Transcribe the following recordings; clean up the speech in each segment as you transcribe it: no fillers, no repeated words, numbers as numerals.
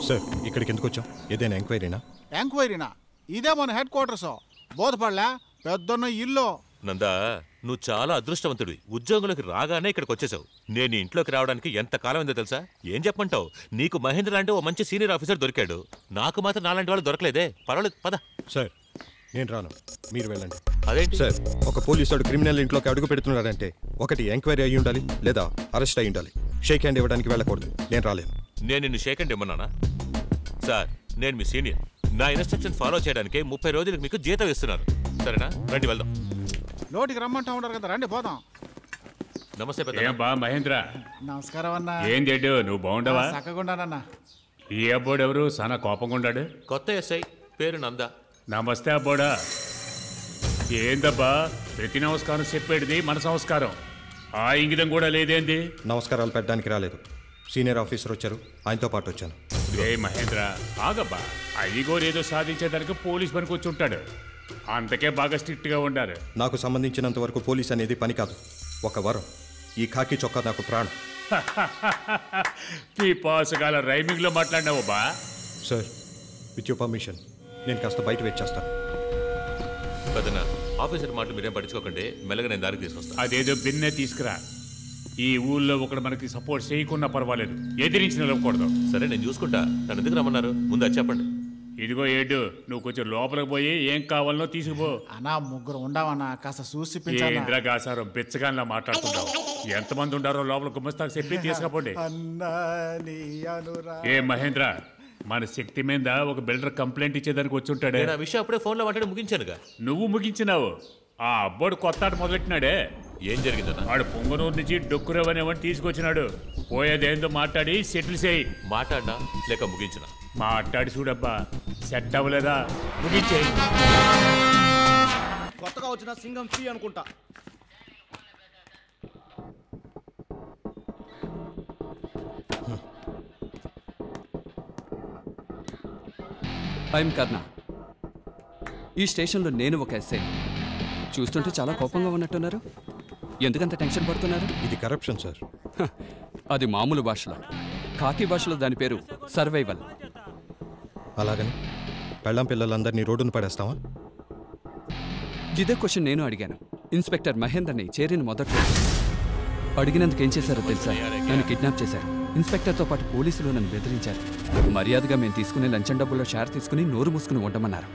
Sir ఇక్కడికి ఎందుకు వచ్చాం? ఏదైనా ఎంక్వైరీనా? ఎంక్వైరీనా? ఇదే మన హెడ్ క్వార్టర్స్. బోధపడలే పెద్దన్న ఇల్లు. నందా, నువ్వు చాలా అదృష్టవంతుడివి. ఉద్యోగులకు రాగానే ఇక్కడికి వచ్చేసావు. నేను ఇంట్లోకి రావడానికి ఎంత కాలం అయిందో తెలుసా? ఏం చెప్పమంటావు? నీకు మహేంద్ర లాంటి ఓ మంచి సీనియర్ ఆఫీసర్ దొరికాడు. నాకు మాత్రం నాలాంటి వాళ్ళు దొరకలేదే. పర్వాలేదు, పద. సార్ నేను రాను, మీరు వెళ్ళండి. అదేంటి సార్, ఒక పోలీసుడు క్రిమినల్ ఇంట్లోకి అడుగు పెడుతున్నాడంటే ఒకటి ఎంక్వైరీ అయ్యి ఉండాలి, లేదా అరెస్ట్ అయ్యి ఉండాలి. షేక్ హ్యాండ్ ఇవ్వడానికి వెళ్ళకూడదు. నేను రాలేను. నేను నిన్ను షేక్ హ్యాండ్ ఇమ్మన్నానా? సార్, నేను మీ సీనియర్. నా ఇన్స్ట్రక్షన్ ఫాలో చేయడానికి 30 రోజులకు మీకు జీతం ఇస్తున్నారు. సరేనా? రండి వెళ్దాం. నోటికి రమ్మంటా ఉంటారు కదా, రండి పోదాం. నమస్తే బా మహేంద్ర. నమస్కారం అన్న. ఏం చెడ్డు, నువ్వు బాగుండవా? చక్కగుండానన్నా. ఈ అబ్బోడు ఎవరు చాలా కోపంగా ఉన్నాడు? కొత్త ఎస్ఐ, పేరు నందా. నమస్తే అబ్బోడా. ఏందబ్బా ప్రతి నమస్కారం చెప్పేటిది మన సంస్కారం, ఆ ఇంగితం కూడా లేదేంది? నమస్కారాలు పెట్టడానికి రాలేదు. సీనియర్ ఆఫీసర్ వచ్చారు, ఆయనతో పాటు వచ్చాను. ఏ మహేంద్ర ఆగబ్బా, అయ్యగోరు సాధించేదానికి పోలీస్ పనికి వచ్చి ఉంటాడు. అంతకే బాగా స్ట్రిక్ట్ గా ఉండారు. నాకు సంబంధించినంత వరకు పోలీస్ అనేది పని కాదు, ఒక వరం. ఈ ఖాకీ చొక్కా నాకు ప్రాణం. ఈ పాసుగాల రైమింగ్ లో మాట్లాడినావు బా. సార్, విత్ యువర్ పర్మిషన్ నేను కాస్త బయట వెయిట్ చేస్తాను. పెద్దనా, ఆఫీసర్ మాటలు మీరేం పట్టించుకోకండి. మెల్లగా నేను దారికి తీసుకొస్తాను. అదేదో బిన్నే తీసుకురా. ఈ ఊళ్ళో ఒకడు మనకి సపోర్ట్ చేయకున్నా పర్వాలేదు, ఎదిరించి నిలవకూడదు. సరే, నేను చూసుకుంటా. నన్ను ఎందుకు రమ్మన్నారు ముందు అది చెప్పండి. ఇదిగో ఏడు, నువ్వు కొంచెం లోపలికి పోయి ఏం కావాలనో తీసుకుపో. అన్నా ముగ్గురు ఉండవన్నా, కాస్త చూసి ఇంద్రగాసారం బెచ్చగానిలా మాట్లాడుతున్నావు. ఎంతమంది ఉండారో లోపల గుమ్మస్తాకు చెప్పి తీసుకపోండి. ఏ మహేంద్ర, మన శక్తి మీద ఒక బిల్డర్ కంప్లైంట్ ఇచ్చేదానికి వచ్చి ఉంటాడే. నేను ఆ విషయం అప్పుడే ఫోన్లో మాట్లాడి ముగించానుగా. నువ్వు ముగించినావు, ఆ అబ్బోడు కొత్త ఆట మొదలెట్టినాడే. ఏం జరిగిందన్నా? వాడు పొంగనూరు నుంచి డొక్కురవనేవని తీసుకొచ్చినాడు. పోయేదేందో మాట్లాడి సెటిల్ చేయి. మాట్లాడినా లేక ముగించినా? మాట్లాడి చూడబ్బా, సెట్ అవ్వలేదా ముగించేయి. కొత్తగా వచ్చిన సింగం ఫ్రీ అనుకుంటా. ఐఎమ్ కర్ణ. ఈ స్టేషన్లో నేను ఒక ఎస్ఐ. చూస్తుంటే చాలా కోపంగా ఉన్నట్టున్నారు. ఎందుకంత టెన్షన్ పడుతున్నారు? ఇది కరప్షన్ సార్. అది మామూలు భాషలో, కాకి భాషలో దాని పేరు సర్వైవల్. అలాగని పెళ్ళాం పిల్లలందరినీ రోడ్డును పడేస్తావా? ఇదే క్వశ్చన్ నేను అడిగాను. ఇన్స్పెక్టర్ మహేందర్ని చేరిన మొదట్లో అడిగినందుకు ఏం చేశారో తెలుసా? నన్ను కిడ్నాప్ చేశారు. ఇన్స్పెక్టర్తో పాటు పోలీసులు నన్ను బెదిరించారు. మర్యాదగా మేము తీసుకునే లంచం డబ్బుల్లో షేర్ తీసుకుని నోరు మూసుకుని ఉండమన్నారు.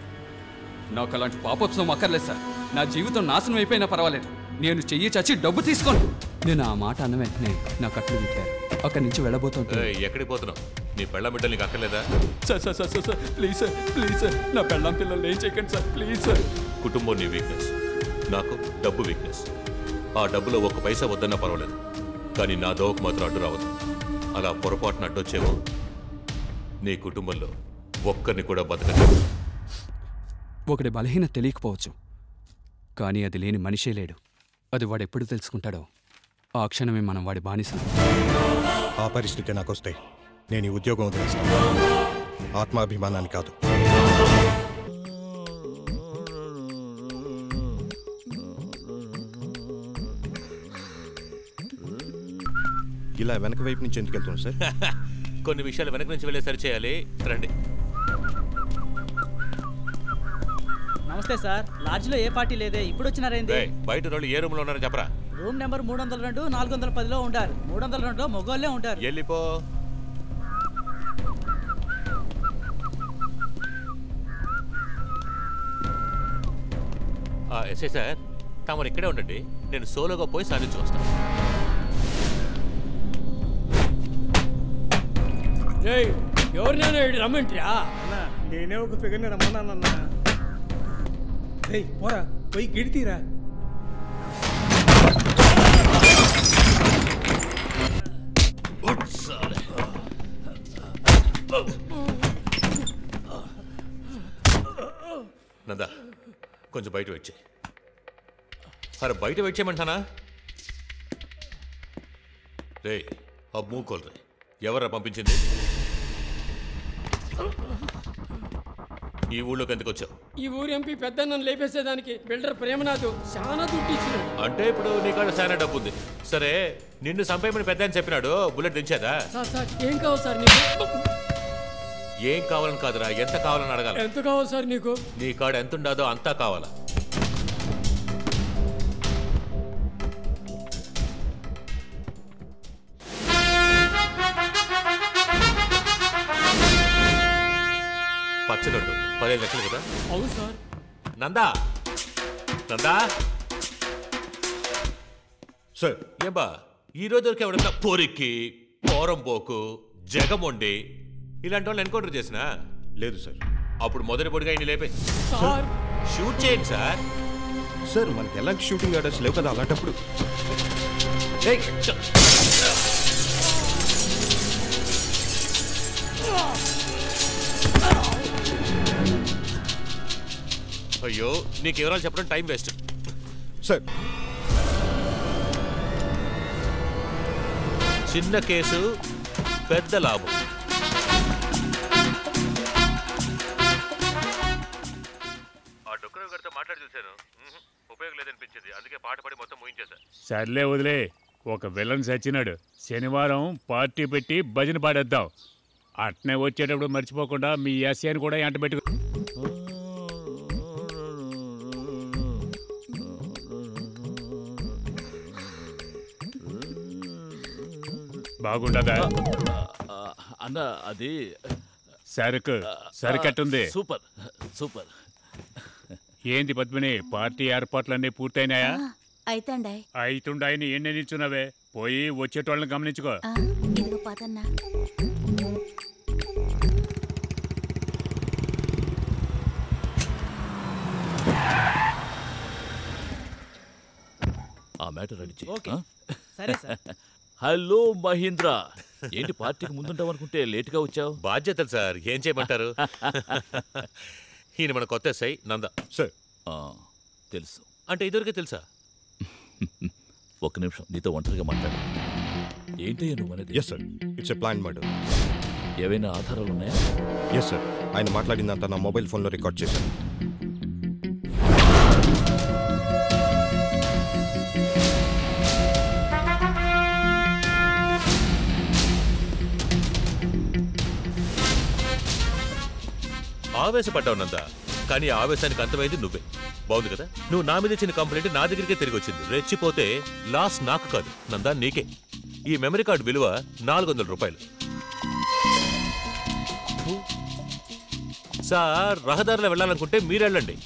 నాకు అలాంటి పాపోత్సవం అక్కర్లేదు సార్. నా జీవితం నాశనం అయిపోయినా పర్వాలేదు, నేను చెయ్యి చచ్చి డబ్బు తీసుకోను. నేను ఆ మాట అన్న వెంటనే నా కట్లు విప్పారు. అక్కడి నుంచి వెళ్ళబోతుంటే, ఎక్కడికి పోతున్నావు? నీ పెళ్ళం బిడ్డలు నీకు అక్కర్లేదా? Sir sir sir sir please sir, please sir, నా పెళ్ళాం పిల్లలు ఏం చేయకండి సార్, ప్లీజ్ సార్. కుటుంబం నీ వీక్నెస్, నాకు డబ్బు వీక్నెస్. ఆ డబ్బులో 1 పైసా వద్దన్నా పర్వాలేదు, కానీ నా దోవకు మాత్రం అడ్డు రావద్దు. అలా పొరపాటున అడ్డొచ్చేమో నీ కుటుంబంలో ఒక్కరిని కూడా బతకలేదు. ఒకటి బలహీనత తెలియకపోవచ్చు, కానీ అది లేని మనిషే లేడు. అది వాడెప్పుడు తెలుసుకుంటాడో ఆ క్షణమే మనం వాడి బానిసలు. ఆ పరిస్థితి నాకు వస్తే నేను ఈ ఉద్యోగం వదిలేస్తాను, ఆత్మాభిమానాన్ని కాదు. ఇలా వెనక వైపు నుంచి ఎందుకు వెళ్తున్నాం సార్? కొన్ని విషయాలు వెనక నుంచి వెళ్ళే సరి చేయాలి. రండి. నమస్తే సార్. లాడ్జ్లో ఏ పార్టీ లేదే, ఇప్పుడు వచ్చినారైంది. బయట వాళ్ళు ఏ రూమ్ లో ఉన్నారో చెప్పరా? రూమ్ నెంబర్ 302 410లో ఉంటారు. 302లో మగోళ్ళే ఉంటారు. వెళ్ళిపో. ఎస్ఐ సార్, తమరు ఇక్కడే ఉండండి, నేను సోలోగా పోయి సాధించి వస్తాను. ఎవరినైనా రమ్మంటారా? నేనే ఒక ఫిగర్ని రమ్మన్నానన్నా. పోరా పోయి గిడితీరా. నందా, కొంచెం బయట వెయిట్ చేయి. అరే బయట వెయిట్ చేయమంటానా? రే ఆ మూకోలు రే, ఎవరా పంపించింది? ఈ ఊళ్ళోకి ఎందుకు వచ్చావు? ఈ ఊరు ఎంపీ పెద్దన్నను లేపేసేదానికి బిల్డర్ ప్రేమనాథ్ చాలా దుడ్డు ఇచ్చినాడు. అంటే ఇప్పుడు నీ కాడ చాలా డబ్బు ఉంది. సరే, నిన్ను చంపేయమని పెద్ద అని చెప్పినాడు, బుల్లెట్ దించేదా? సార్ సార్ ఏం కావాలి సార్ నీకు? ఏం కావాలని కాదురా, ఎంత కావాలని అడగాలి. ఎంత కావాలి సార్ నీకు? నీ కాడ ఎంత ఉండదో అంతా కావాలా. పచ్చగడ్డు 15 లక్షలు కదా? అవును సార్. నందా నందా సార్ ఏబా ఈ రోజు వరకు ఎవడన్నా పొరికి పోరంబోకు జగమొండి ఇలాంటి వాళ్ళు ఎన్కౌంటర్ చేసినా? లేదు సార్. అప్పుడు మొదటి పొడిగా ఇన్ని లేపే సార్ షూట్ చేయండి సార్. సార్ మనకి ఎలాంటి షూటింగ్ ఆర్డర్స్ లేవు కదా, అలాంటప్పుడు ఏయ్! అయ్యో నీకు వివరాలు చెప్పడం టైం వేస్ట్. సార్ చిన్న కేసు పెద్ద లాభం. ఆ డొక్కర గారితో మాట్లాడి చూశాను, ఉపయోగం లేదనిపించింది. అందుకే పాట పడి మొత్తం ముగించేశా. సర్లే వదిలే, ఒక విలన్ చచ్చినాడు. శనివారం పార్టీ పెట్టి భజన పాడేద్దాం. అట్నే వచ్చేటప్పుడు మర్చిపోకుండా మీ ఎస్ఐని కూడా ఎంట పెట్టుకు. బాగుండదా అన్న? అది సరుకు సరుకట్టుంది. Super super. ఏంది పద్మిని, పార్టీ ఏర్పాట్లన్నీ పూర్తయినాయా? అయితండాయ్. అయితుండాయని ఎన్ని నిల్చున్నావే? పోయి వచ్చేటోళ్ళని గమనించుకో. ఇదిగో పదన్నా. ఆ మ్యాటర్ రెడీ ఓకే. సరే సార్. హలో మహేంద్ర, ఏంటి పార్టీకి ముందుంటావు అనుకుంటే లేటుగా వచ్చావు? బాధ్యతలు సార్, ఏం చేయమంటారు. ఈయన మన కొత్త ఎస్ఐ నందా. సార్ తెలుసు. అంటే ఇదివరకే తెలుసా? ఒక్క నిమిషం నీతో ఒంటరిగా మాట్లాడు. ఏంటయ్యా నువ్వు అనేది? Yes sir, it's a plan murder. ఏవైనా ఆధారాలు ఉన్నాయా? ఎస్ సార్, ఆయన మాట్లాడిందంతా నా మొబైల్ ఫోన్లో రికార్డ్ చేశాను. ఆవేశపడ్డావు నందా, కానీ ఆవేశానికి అంతమైంది నువ్వే. బాగుంది కదా? నువ్వు నా మీద ఇచ్చిన కంప్లైంట్ నా దగ్గరికే తిరిగి వచ్చింది. రెచ్చిపోతే లాస్ నాకు కాదు నందా, నీకే. ఈ మెమరీ కార్డు విలువ 400 రూపాయలు. సార్, రహదారిలో వెళ్ళాలనుకుంటే మీరు వెళ్ళండి,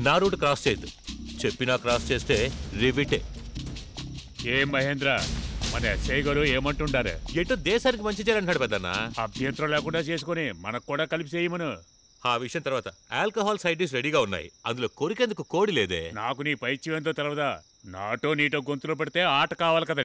నా రూట్ క్రాస్ చేయొద్దు. చెప్పినా క్రాస్ చేస్తే రివిటే. ఏం మహేంద్ర, మన ఎస్ఐ గారు ఏమంటుండారు? ఎటు దేశానికి మంచి చేయాలంటాడు పెద్దన్నా. అభ్యంతరం లేకుండా చేసుకుని మనకు కూడా కలిపి చేయమను. ఆ విషయం తర్వాత. ఆల్కహాల్ సైడ్స్ రెడీగా ఉన్నాయి, అందులో కొరికేందుకు కోడి లేదే. నాకు నీ పైచ్యం ఎంతో తెలవదా? నాటో నీటో గొంతులో పెడితే ఆట కావాలి కదా.